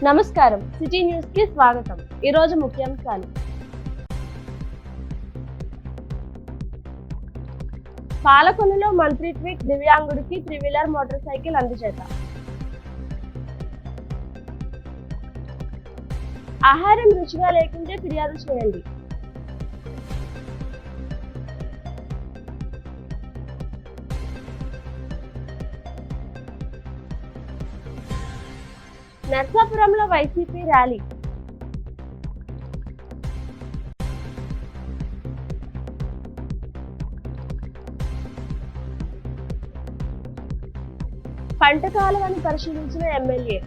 నమస్కారం, city news కి స్వాగతం. ఈ రోజు ముఖ్యాంశాలు. పాలకొల్లులో మంత్రి ట్వీట్, దివ్యాంగుడికి 3-వీలర్ మోటార్ సైకిల్ అందజేత. ఆహారం రుచిగా లేకుంటే ఫిర్యాదు చేయండి. నర్సాపురంలో వైసీపీ ర్యాలీ. పంట కాలువను పరిశీలించిన ఎమ్మెల్యే.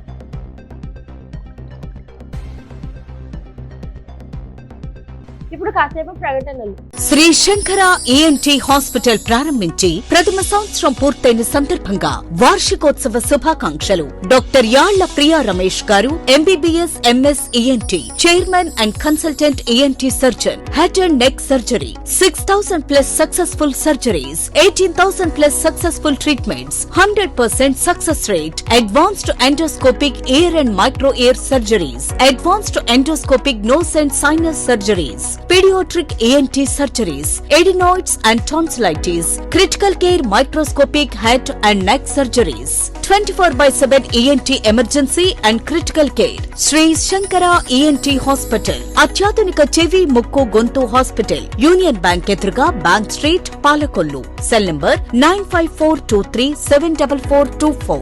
ఇప్పుడు కాసేపు ప్రకటనలు. శ్రీ శంకర ఈఎన్టీ హాస్పిటల్ ప్రారంభించి ప్రథమ సంవత్సరం పూర్తయిన సందర్భంగా వార్షికోత్సవ శుభాకాంక్షలు. డాక్టర్ యాళ్ల ప్రియా రమేష్ గారు, MBBS MS ENT, chairman and consultant ENT surgeon, head and neck surgery, 6,000+ successful surgeries, 18,000+ successful treatments, 100% success rate, advanced endoscopic ear and micro ear surgeries, advanced endoscopic nose and sinus surgeries, pediatric ENT surgeries, adenoids and tonsillitis, critical care microscopic head and neck surgeries, 24/7 ENT emergency and critical care. Sri Shankara ENT Hospital, అత్యాధునిక చెవి ముక్కు గొంతు hospital, union bank ఎదురుగా bank street, Palakollu. Cell number 9542374424.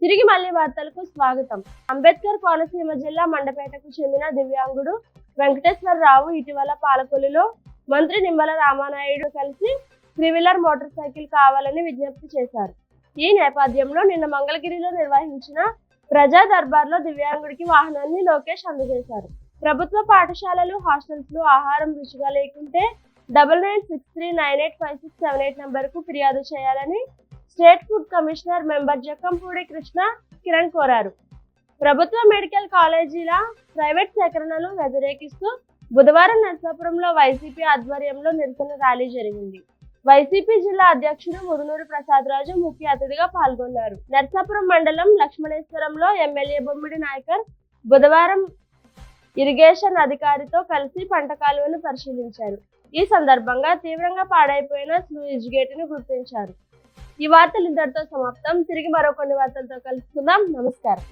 తిరిగి మళ్లీ వార్తలకు స్వాగతం. అంబేద్కర్ కోనసీమ జిల్లా మండపేటకు చెందిన దివ్యాంగుడు వెంకటేశ్వరరావు ఇటీవల పాలకొల్లులో మంత్రి నిమ్మల రామానాయుడు కలిసి 3-వీలర్ మోటార్ సైకిల్ కావాలని విజ్ఞప్తి చేశారు. ఈ నేపథ్యంలో నిన్న మంగళగిరిలో నిర్వహించిన ప్రజా దర్బార్లో దివ్యాంగుడికి వాహనాన్ని లోకేష్ అందజేశారు. ప్రభుత్వ పాఠశాలలు, హాస్టల్స్ లో ఆహారం రుచిగా లేకుంటే 9963985678 నంబర్కు ఫిర్యాదు చేయాలని state food commissioner member Jakkampudi Krishna Kiran కోరారు. ప్రభుత్వ మెడికల్ కాలేజీల ప్రైవేట్ సేకరణను వ్యతిరేకిస్తూ బుధవారం నర్సాపురంలో వైసీపీ ఆధ్వర్యంలో నిరసన ర్యాలీ జరిగింది. వైసీపీ జిల్లా అధ్యక్షుడు ముదునూరు ప్రసాదరాజు ముఖ్య అతిథిగా పాల్గొన్నారు. నర్సాపురం మండలం లక్ష్మణేశ్వరంలో ఎమ్మెల్యే బొమ్మిడి నాయకర్ బుధవారం ఇరిగేషన్ అధికారితో కలిసి పంట కాలువను పరిశీలించారు. ఈ సందర్భంగా తీవ్రంగా పాడైపోయిన స్లూయిజ్ గేట్ ను గుర్తించారు. ఈ వార్తలు ఇంతటితో సమాప్తం. తిరిగి మరో కొన్ని వార్తలతో కలుసుకుందాం. నమస్కారం.